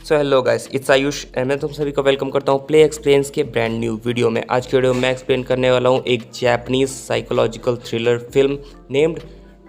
So hello guys, it's Ayush and मैं तुम सभी को वेलकम करता हूँ प्ले एक्सप्लेन्स के ब्रांड न्यू वीडियो में। आज के वीडियो में मैं एक्सप्लेन करने वाला हूँ एक Japanese psychological thriller film named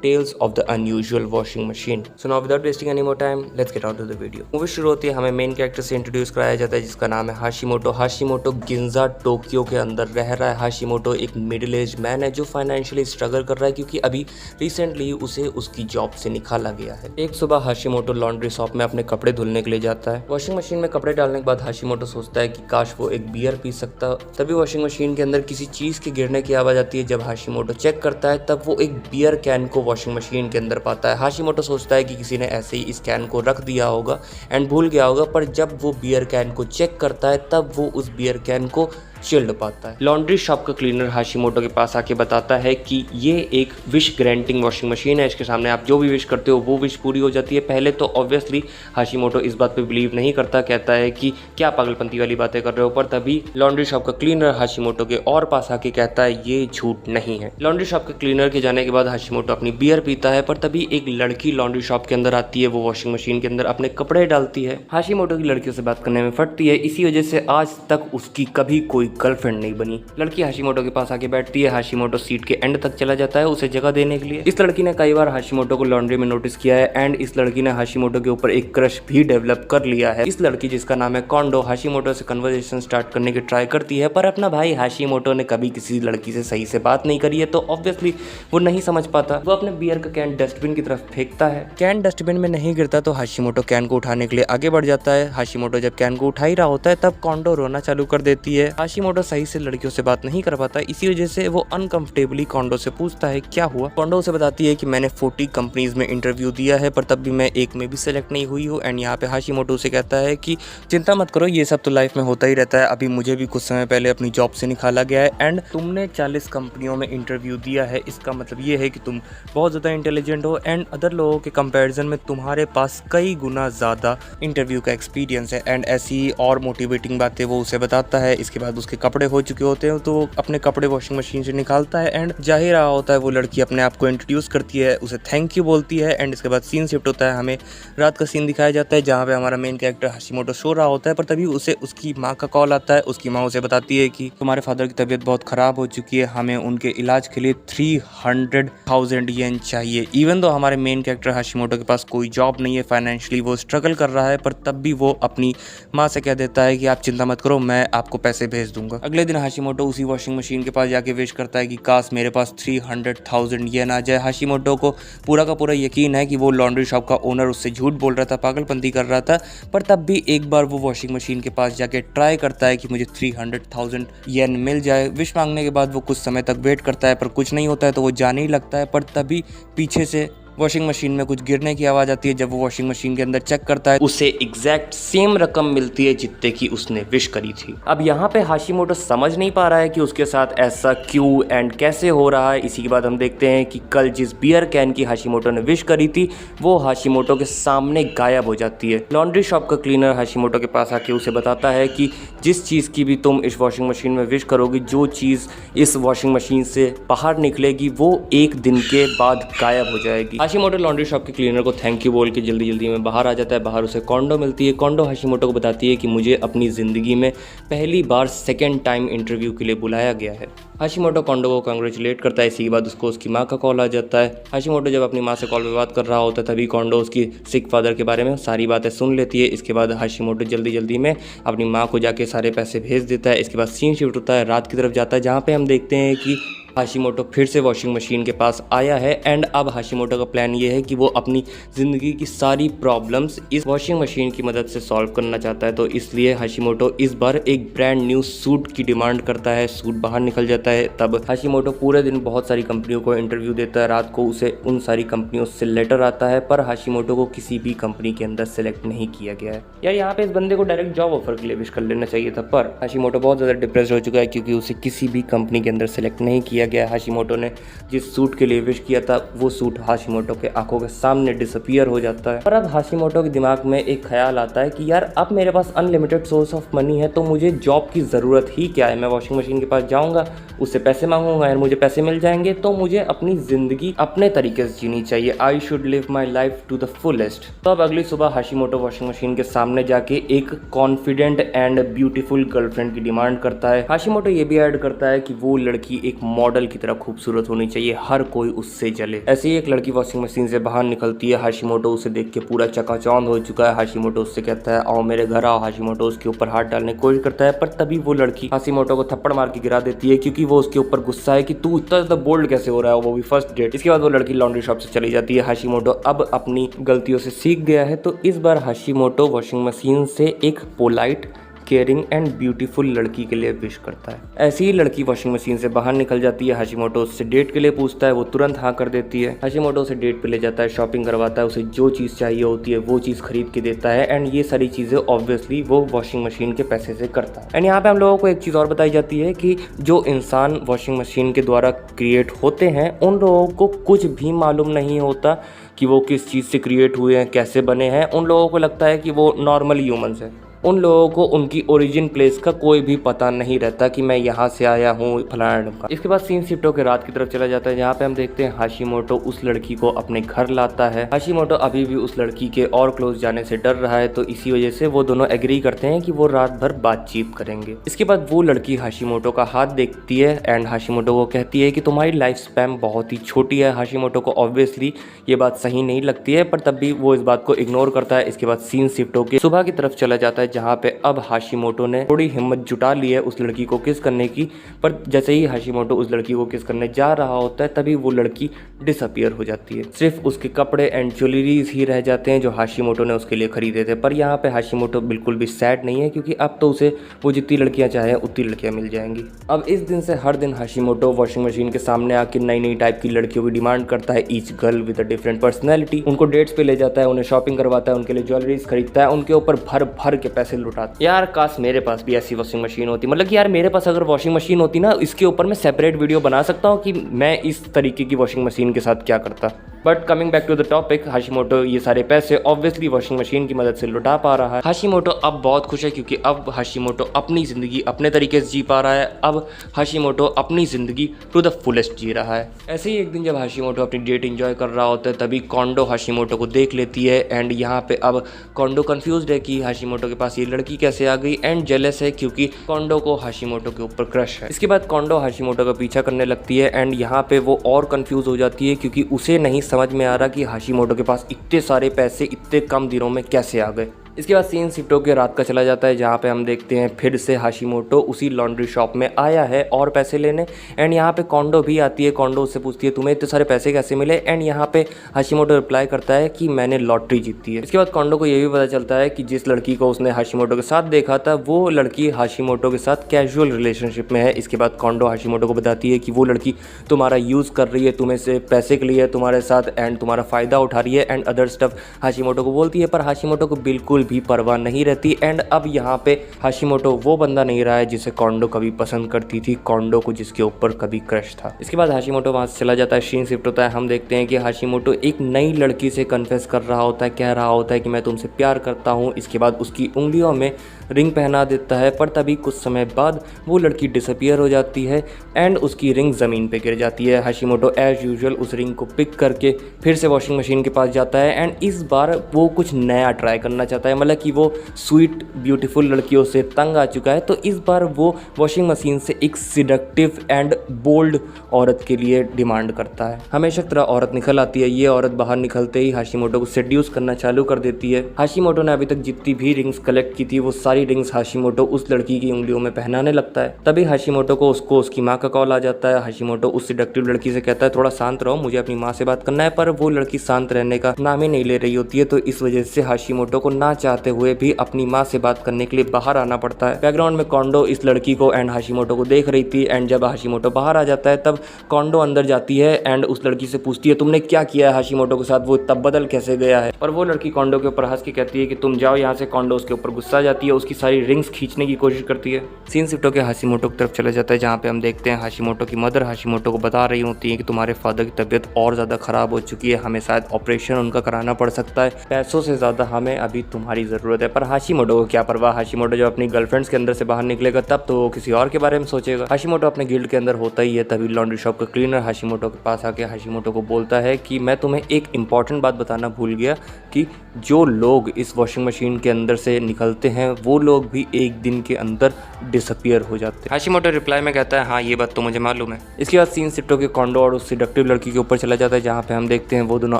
Tales of the Unusual Washing Machine. So now without wasting any more time let's get out to the video. Movie शुरू होती है, हमें मेन कैरेक्टर से इंट्रोड्यूस कराया जाता है जिसका नाम है हाशिमोटो। हाशिमोटो गिंजा टोक्यो के अंदर रह रहा है। हाशिमोटो एक मिडिल एज मैन है जो फाइनेंशियली स्ट्रगल कर रहा है क्योंकि अभी रिसेंटली उसे उसकी जॉब से निकाला गया है। एक सुबह हाशिमोटो लॉन्ड्री शॉप में अपने कपड़े धुलने के लिए जाता है। वॉशिंग मशीन में कपड़े डालने के बाद हाशिमोटो सोचता है कि काश वो एक बियर पी सकता। तभी वॉशिंग मशीन के अंदर किसी चीज के गिरने की आवाज आती है। जब हाशिमोटो चेक करता है तब वो एक बियर कैन को वॉशिंग मशीन के अंदर पाता है। हाशिमोटो सोचता है कि किसी ने ऐसे ही इस कैन को रख दिया होगा एंड भूल गया होगा, पर जब वो बियर कैन को चेक करता है तब वो उस बियर कैन को शील्ड पाता है। लॉन्ड्री शॉप का क्लीनर हाशिमोटो के पास आके बताता है कि ये एक विश ग्रांटिंग वॉशिंग मशीन है, इसके सामने आप जो भी विश करते हो वो विश पूरी हो जाती है। पहले तो ऑब्वियसली हाशिमोटो इस बात पे बिलीव नहीं करता, कहता है कि क्या पागलपंती वाली बातें कर रहे हो। पर तभी लॉन्ड्री शॉप का क्लीनर हाशिमोटो के और पास आके कहता है ये झूठ नहीं है। लॉन्ड्री शॉप के क्लीनर के जाने के बाद हाशिमोटो अपनी बियर पीता है, पर तभी एक लड़की लॉन्ड्री शॉप के अंदर आती है। वो वॉशिंग मशीन के अंदर अपने कपड़े डालती है। हाशिमोटो की लड़कियों से बात करने में फटती है, इसी वजह से आज तक उसकी कभी कोई गर्लफ्रेंड नहीं बनी। लड़की हाशिमोटो के पास आके बैठती है। हाशिमोटो सीट के एंड तक चला जाता है उसे जगह देने के लिए। इस लड़की ने कई बार हाशिमोटो को लॉन्ड्री में नोटिस किया है एंड इस लड़की ने हाशिमोटो के ऊपर एक क्रश भी डेवलप कर लिया है। इस लड़की जिसका नाम है कोंडो हाशिमोटो से कन्वर्सेशन स्टार्ट करने की ट्राई करती है, पर अपना भाई हाशिमोटो ने कभी किसी लड़की से सही से बात नहीं करी है तो ऑब्वियसली वो नहीं समझ पाता। वो अपने बियर का कैन डस्टबिन की तरफ फेंकता है। कैन डस्टबिन में नहीं गिरता तो हाशिमोटो कैन को उठाने के लिए आगे बढ़ जाता है। हाशिमोटो जब कैन को उठा ही रहा होता है तब कोंडो रोना चालू कर देती है। हाशिमोटो सही से लड़कियों से बात नहीं कर पाता, इसी वजह से वो अनकंफर्टेबली कोंडो से पूछता है क्या हुआ। कोंडो उसे बताती है कि मैंने 40 कंपनीज में इंटरव्यू दिया है पर तब भी मैं एक में भी सिलेक्ट नहीं हुई हूँ। एंड यहाँ पे हाशिमोटो से कहता है कि चिंता मत करो, ये सब तो लाइफ में होता ही रहता है। अभी मुझे भी कुछ समय पहले अपनी जॉब से निकाला गया है एंड तुमने 40 कंपनियों में इंटरव्यू दिया है, इसका मतलब ये है कि तुम बहुत ज़्यादा इंटेलिजेंट हो एंड अदर लोगों के कंपेरिजन में तुम्हारे पास कई गुना ज़्यादा इंटरव्यू का एक्सपीरियंस है। एंड ऐसी और मोटिवेटिंग बातें वो उसे बताता है। इसके बाद उसके कपड़े हो चुके होते हैं तो अपने कपड़े वॉशिंग मशीन से निकालता है एंड जा ही रहा होता है। वो लड़की अपने आप को इंट्रोड्यूस करती है, उसे थैंक यू बोलती है एंड इसके बाद सीन शिफ्ट होता है। हमें रात का सीन दिखाया जाता है जहाँ पे हमारा मेन कैरेक्टर हाशिमोटो सो रहा होता है, पर तभी उसे उसकी माँ का कॉल आता है। उसकी माँ उसे बताती है कि तुम्हारे फादर की तबीयत बहुत ख़राब हो चुकी है, हमें उनके इलाज के लिए 300,000 येन चाहिए। इवन दो हमारे मेन कैरेक्टर हाशिमोटो के पास कोई जॉब नहीं है, फाइनेंशियली वो स्ट्रगल कर रहा है, पर तब भी वो अपनी माँ से कह देता है कि आप चिंता मत करो, मैं आपको पैसे भेज दूंगा। अगले दिन हाशिमोटो उसी वॉशिंग मशीन के पास जाके विश करता है कि काश मेरे पास 300,000 येन आ जाए। हाशिमोटो को पूरा का पूरा यकीन है कि वो लॉन्ड्री शॉप का ओनर उससे झूठ बोल रहा था, पागलपंती कर रहा था, पर तब भी एक बार वो वॉशिंग मशीन के पास जाके ट्राई करता है कि मुझे 300,000 येन मिल जाए। विश मांगने के बाद वो कुछ समय तक वेट करता है पर कुछ नहीं होता है तो वो जाने ही लगता है, पर तभी पीछे से वॉशिंग मशीन में कुछ गिरने की आवाज़ आती है। जब वो वॉशिंग मशीन के अंदर चेक करता है उसे एग्जैक्ट सेम रकम मिलती है जितने की उसने विश करी थी। अब यहाँ पे हाशिमोटो समझ नहीं पा रहा है कि उसके साथ ऐसा क्यों एंड कैसे हो रहा है। इसी के बाद हम देखते हैं कि कल जिस बियर कैन की हाशिमोटो ने विश करी थी वो हाशिमोटो के सामने गायब हो जाती है। लॉन्ड्री शॉप का क्लीनर हाशिमोटो के पास आके उसे बताता है कि जिस चीज़ की भी तुम इस वॉशिंग मशीन में विश करोगी, जो चीज़ इस वॉशिंग मशीन से बाहर निकलेगी वो एक दिन के बाद गायब हो जाएगी। हाशिमोटो लॉन्ड्री शॉप के क्लीनर को थैंक यू बोल के जल्दी जल्दी में बाहर आ जाता है। बाहर उसे कोंडो मिलती है। कोंडो हाशिमोटो को बताती है कि मुझे अपनी ज़िंदगी में पहली बार सेकेंड टाइम इंटरव्यू के लिए बुलाया गया है। हाशिमोटो कोंडो को कांग्रेचुलेट करता है। इसी के बाद उसको उसकी माँ का कॉल आ जाता है। हाशिमोटो जब अपनी माँ से कॉल पर बात कर रहा होता है तभी कोंडो उसकी सिक फादर के बारे में सारी बातें सुन लेती है। इसके बाद हाशिमोटो जल्दी जल्दी में अपनी माँ को जाके सारे पैसे भेज देता है। इसके बाद सीन शिफ्ट होता है, रात की तरफ जाता है जहाँ पे हम देखते हैं कि हाशिमोटो फिर से वॉशिंग मशीन के पास आया है एंड अब हाशिमोटो का प्लान ये है कि वो अपनी ज़िंदगी की सारी प्रॉब्लम्स इस वॉशिंग मशीन की मदद से सॉल्व करना चाहता है। तो इसलिए हाशिमोटो इस बार एक ब्रांड न्यू सूट की डिमांड करता है। सूट बाहर निकल जाता है। तब हाशिमोटो पूरे दिन बहुत सारी कंपनियों को इंटरव्यू देता है। रात को उसे उन सारी कंपनियों से लेटर आता है, पर हाशिमोटो को किसी भी कंपनी के अंदर सेलेक्ट नहीं किया गया है। यार यहाँ पे इस बंदे को डायरेक्ट जॉब ऑफर के लिए विश कर लेना चाहिए था, पर हाशिमोटो बहुत ज़्यादा डिप्रेस हो चुका है क्योंकि उसे किसी भी कंपनी के अंदर सेलेक्ट नहीं किया गया है। हाशिमोटो ने जिस सूट के लिए विश किया था वो सूट हाशिमोटो के आंखों के सामने डिसअपीयर हो जाता है। पर अब हाशिमोटो के दिमाग में एक ख्याल आता है कि यार अब मेरे पास अनलिमिटेड सोर्स ऑफ मनी है, तो मुझे जॉब की ज़रूरत ही क्या है। मैं वॉशिंग मशीन के पास जाऊँगा, उससे पैसे मांगूंगा और मुझे पैसे मिल जाएंगे, तो मुझे अपनी ज़िंदगी अपने तरीके से जीनी चाहिए। I should live my life to the fullest. तो अब अगली सुबह हाशिमोटो वॉशिंग मशीन के सामने जाके एक कॉन्फिडेंट एंड ब्यूटीफुल गर्लफ्रेंड की डिमांड करता है। हाशिमोटो ये भी ऐड करता है कि वो लड़की एक मॉडल की तरह खूबसूरत होनी चाहिए, हर कोई उससे जले। ऐसे ही एक लड़की वॉशिंग मशीन से बाहर निकलती है। हाशिमोटो उसे देख के पूरा चकाचौंध हो चुका है। हाशिमोटो उससे कहता है आओ मेरे घर आओ। हाशिमोटो उसके ऊपर हाथ डालने की कोशिश करता है, पर तभी वो लड़की हाशिमोटो को थप्पड़ मार के गिरा देती है, क्योंकि वो उसके ऊपर गुस्सा है कि तू इतना ज़्यादा बोल्ड कैसे हो रहा है, वो भी फर्स्ट डेट। इसके बाद वो लड़की लॉन्ड्री शॉप से चली जाती है। हाशिमोटो अब अपनी गलतियों से सीख गया है, तो इस बार हाशिमोटो वॉशिंग मशीन से एक पोलाइट, केयरिंग एंड ब्यूटीफुल लड़की के लिए विश करता है। ऐसी ही लड़की वॉशिंग मशीन से बाहर निकल जाती है। हाशिमोटो उससे डेट के लिए पूछता है, वो तुरंत हाँ कर देती है। हाशिमोटो उसे डेट पे ले जाता है, शॉपिंग करवाता है, उसे जो चीज़ चाहिए होती है वो चीज़ खरीद के देता है। एंड ये सारी चीज़ें ऑब्वियसली वो वॉशिंग मशीन के पैसे से करता है। एंड यहाँ पे हम लोगों को एक चीज़ और बताई जाती है कि जो इंसान वॉशिंग मशीन के द्वारा क्रिएट होते हैं उन लोगों को कुछ भी मालूम नहीं होता कि वो किस चीज़ से क्रिएट हुए हैं, कैसे बने हैं। उन लोगों को लगता है कि वो नॉर्मल ह्यूमंस हैं। उन लोगों को उनकी ओरिजिन प्लेस का कोई भी पता नहीं रहता कि मैं यहाँ से आया हूँ फलाना ढमका। इसके बाद सीन शिफ्ट होकर रात की तरफ चला जाता है, जहाँ पे हम देखते हैं हाशिमोटो उस लड़की को अपने घर लाता है। हाशिमोटो अभी भी उस लड़की के और क्लोज जाने से डर रहा है, तो इसी वजह से वो दोनों एग्री करते हैं कि वो रात भर बातचीत करेंगे। इसके बाद वो लड़की हाशिमोटो का हाथ देखती है एंड हाशिमोटो को कहती है कि तुम्हारी लाइफ स्पैन बहुत ही छोटी है। हाशिमोटो को ऑब्वियसली ये बात सही नहीं लगती है, पर तब भी वो इस बात को इग्नोर करता है। इसके बाद सीन शिफ्ट होकर सुबह की तरफ चला जाता है, जहाँ पे अब हाशिमोटो ने थोड़ी हिम्मत जुटा ली है उस लड़की को किस करने की। पर जैसे ही हाशिमोटो उस लड़की को किस करने जा रहा होता है, तभी वो लड़की डिसअपीयर हो जाती है। सिर्फ उसके कपड़े एंड ज्वेलरीज ही रह जाते हैं जो हाशिमोटो ने उसके लिए खरीदे थे। पर यहाँ पे हाशिमोटो बिल्कुल भी सैड नहीं है, क्योंकि अब तो उसे वो जितनी लड़कियां चाहे उतनी लड़कियां मिल जाएंगी। अब इस दिन से हर दिन हाशिमोटो वॉशिंग मशीन के सामने आके नई नई टाइप की लड़कियों की डिमांड करता है, each girl with a different personality. उनको डेट्स पे ले जाता है, उन्हें शॉपिंग करवाता है, उनके लिए ज्वेलरीज खरीदता है, उनके ऊपर भर भर के पैसे लुटाता है। यार काश मेरे पास भी ऐसी वॉशिंग मशीन होती, मतलब कि यार मेरे पास अगर वॉशिंग मशीन होती ना, इसके ऊपर मैं सेपरेट वीडियो बना सकता हूँ कि मैं इस तरीके की वॉशिंग मशीन के साथ क्या करता। But coming back to the topic, Hashimoto ये सारे पैसे ऑब्वियसली वॉशिंग मशीन की मदद से लुटा पा रहा है। हाशिमोटो अब बहुत खुश है, क्योंकि अब हाशिमोटो अपनी ज़िंदगी अपने तरीके से जी पा रहा है। अब हाशिमोटो अपनी ज़िंदगी टू द फुलेस्ट जी रहा है। ऐसे ही एक दिन जब हाशिमोटो अपनी डेट एंजॉय कर रहा होता है, तभी कोंडो हाशिमोटो को देख लेती है। एंड यहाँ पे अब कोंडो कंफ्यूज्ड है कि हाशिमोटो के पास ये लड़की कैसे आ गई, एंड जेलस है क्योंकि कोंडो को हाशिमोटो के ऊपर क्रश है। इसके बाद कोंडो हाशिमोटो का पीछा करने लगती है, एंड यहाँ पे वो और कंफ्यूज हो जाती है, क्योंकि उसे नहीं समझ में आ रहा कि हाशिमोटो के पास इतने सारे पैसे इतने कम दिनों में कैसे आ गए। इसके बाद सीन शिफ्ट होकर रात का चला जाता है, जहाँ पे हम देखते हैं फिर से हाशिमोटो उसी लॉन्ड्री शॉप में आया है और पैसे लेने। एंड यहाँ पे कोंडो भी आती है। कोंडो उससे पूछती है तुम्हें इतने सारे पैसे कैसे मिले, एंड यहाँ पे हाशिमोटो रिप्लाई करता है कि मैंने लॉटरी जीती है। इसके बाद कोंडो को ये भी पता चलता है कि जिस लड़की को उसने हाशिमोटो के साथ देखा था वो लड़की हाशिमोटो के साथ कैजुअल रिलेशनशिप में है। इसके बाद कोंडो हाशिमोटो को बताती है कि वो लड़की तुम्हारा यूज़ कर रही है, तुम्हें से पैसे के लिए तुम्हारे साथ एंड तुम्हारा फ़ायदा उठा रही है एंड अदर स्टफ हाशिमोटो को बोलती है। पर हाशिमोटो को बिल्कुल भी परवाह नहीं रहती। एंड अब यहाँ पे हाशिमोटो वो बंदा नहीं रहा है जिसे कोंडो कभी पसंद करती थी, कोंडो को जिसके ऊपर कभी क्रश था। इसके बाद हाशिमोटो वहाँ से चला जाता है, सीन शिफ्ट होता है। हम देखते हैं कि हाशिमोटो एक नई लड़की से कन्फेस कर रहा होता है, कह रहा होता है कि मैं तुमसे प्यार करता हूँ। इसके बाद उसकी उंगलियों में रिंग पहना देता है, पर तभी कुछ समय बाद वो लड़की डिसअपियर हो जाती है एंड उसकी रिंग ज़मीन पे गिर जाती है। हाशिमोटो एज यूजुअल उस रिंग को पिक करके फिर से वॉशिंग मशीन के पास जाता है एंड इस बार वो कुछ नया ट्राई करना चाहता है। मतलब कि वो स्वीट ब्यूटीफुल लड़कियों से तंग आ चुका है, तो इस बार वो वॉशिंग मशीन से एक सिडक्टिव एंड बोल्ड औरत के लिए डिमांड करता है। हमेशा की तरह औरत निकल आती है। ये औरत बाहर निकलते ही हाशिमोटो को सेड्यूस करना चालू कर देती है। हाशिमोटो ने अभी तक जितनी भी रिंग्स कलेक्ट की थी वो सारी रिंग्स हाशिमोटो उस लड़की की उंगलियों में पहनाने लगता है। तभी हाशिमोटो को उसकी माँ का कॉल आ जाता है। हाशिमोटो उस सिडक्टिव लड़की से कहता है थोड़ा शांत रहो, मुझे अपनी माँ से बात करना है, पर वो लड़की शांत रहने का नाम ही नहीं ले रही होती है। तो इस वजह से हाशिमोटो को ना चाहते हुए भी अपनी माँ से बात करने के लिए बाहर आना पड़ता है। बैकग्राउंड में कोंडो इस लड़की को एंड हाशिमोटो को देख रही थी एंड जब हाशिमोटो बाहर आ जाता है तब कोंडो अंदर जाती है एंड उस लड़की से पूछती है तुमने क्या किया है हाशिमोटो के साथ, वो तब बदल कैसे गया है। और वो लड़की कोंडो के ऊपर हंस के कहती है कि तुम जाओ यहाँ से। कोंडो उसके ऊपर गुस्सा आ जाती है, उसकी सारी रिंग्स खींचने की कोशिश करती है। सीन शिफ्ट होकर हाशिमोटो की तरफ चला जाता है जहाँ पे हम देखते हैं हाशिमोटो की मदर हाशिमोटो को बता रही होती है कि तुम्हारे फादर की तबीयत और ज़्यादा ख़राब हो चुकी है, हमें शायद ऑपरेशन उनका कराना पड़ सकता है, पैसों से ज़्यादा हमें अभी तुम्हारी ज़रूरत है। पर हाशिमोटो को क्या परवाह, हाशिमोटो जब अपनी गर्लफ्रेंड्स के अंदर से बाहर निकलेगा तब तो वो किसी और के बारे में सोचेगा। हाशिमोटो अपने गिल्ड के अंदर होता ही है, तभी लॉन्ड्री शॉप का क्लीनर हाशिमोटो के पास आके हाशिमोटो को बोलता है कि मैं तुम्हें एक इंपॉर्टेंट बात बताना भूल गया कि जो लोग इस वॉशिंग मशीन के अंदर से निकलते हैं वो लोग भी एक दिन के अंदर डिसअपियर हो जाते हैं। हाशिमोटो रिप्लाई में कहता है हाँ ये बात तो मुझे मालूम है। इसके बाद सीन शिफ्ट होकर कोंडो और उस सिडक्टिव लड़की के ऊपर चला जाता है जहाँ पे हम देखते हैं वो दोनों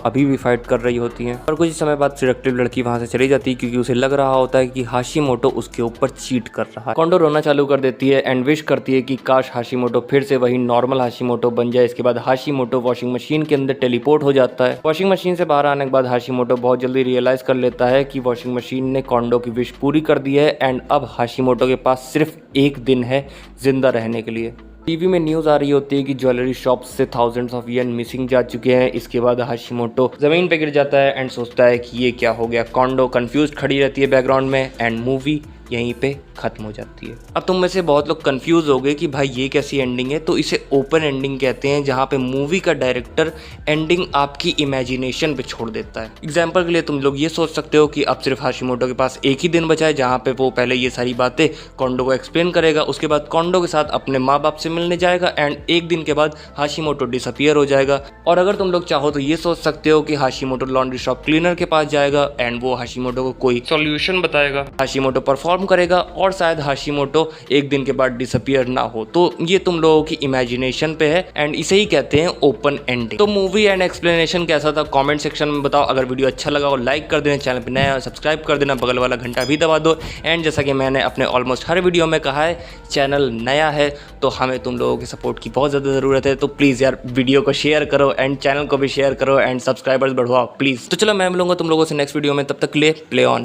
अभी भी फाइट कर रही होती हैं और कुछ समय बाद सिडक्टिव लड़की वहाँ से चली जाती है क्योंकि उसे लग रहा होता है कि हाशिमोटो उसके ऊपर चीट कर रहा है। कोंडो रोना चालू कर देती है एंड विश करती है कि काश हाशिमोटो फिर से वही नॉर्मल हाशिमोटो बन जाए। इसके बाद हाशिमोटो वॉशिंग मशीन के अंदर टेलीपोर्ट हो जाता है। वॉशिंग मशीन से बाहर आने के बाद हाशिमोटो बहुत जल्दी रियलाइज कर लेता है कि वॉशिंग मशीन ने कोंडो की विश पूरी कर दी है एंड अब हाशिमोटो के पास सिर्फ एक दिन है जिंदा रहने के लिए। टीवी में न्यूज़ आ रही होती है कि ज्वेलरी शॉप से थाउजेंड्स ऑफ येन मिसिंग जा चुके हैं। इसके बाद हाशिमोटो जमीन पे गिर जाता है एंड सोचता है कि ये क्या हो गया। कोंडो कंफ्यूज खड़ी रहती है बैकग्राउंड में एंड मूवी यहीं पे खत्म हो जाती है। अब तुम में से बहुत लोग कंफ्यूज हो गए कि भाई ये कैसी एंडिंग है, तो इसे ओपन एंडिंग कहते हैं जहाँ पे मूवी का डायरेक्टर एंडिंग आपकी इमेजिनेशन पे छोड़ देता है। एग्जाम्पल के लिए तुम लोग ये सोच सकते हो कि अब सिर्फ हाशिमोटो के पास एक ही दिन बचा है जहाँ पे वो पहले ये सारी बातें कोंडो को एक्सप्लेन करेगा, उसके बाद कोंडो के साथ अपने माँ बाप से मिलने जाएगा एंड एक दिन के बाद हाशिमोटो डिसअपियर हो जाएगा। और अगर तुम लोग चाहो तो ये सोच सकते हो कि हाशिमोटो लॉन्ड्री शॉप क्लीनर के पास जाएगा एंड वो हाशिमोटो को कोई सॉल्यूशन बताएगा, हाशिमोटो परफॉर्म करेगा और शायद हाशिमोटो एक दिन के बाद डिसअपियर ना हो। तो ये तुम लोगों की इमेजिनेशन पे है एंड इसे ही कहते हैं ओपन एंडिंग। तो मूवी एंड एक्सप्लेनेशन कैसा था कमेंट सेक्शन में बताओ। अगर वीडियो अच्छा लगा हो लाइक कर देना, चैनल पे नया सब्सक्राइब कर देना, बगल वाला घंटा भी दबा दो। एंड जैसा कि मैंने अपने ऑलमोस्ट हर वीडियो में कहा है चैनल नया है तो हमें तुम लोगों के सपोर्ट की बहुत ज़्यादा ज़रूरत है। तो प्लीज़ यार वीडियो को शेयर करो एंड चैनल को भी शेयर करो एंड सब्सक्राइबर्स बढ़वाओ प्लीज़। तो चलो मैं मिलूंगा तुम लोगों से नेक्स्ट वीडियो में, तब तक के लिए प्ले ऑन।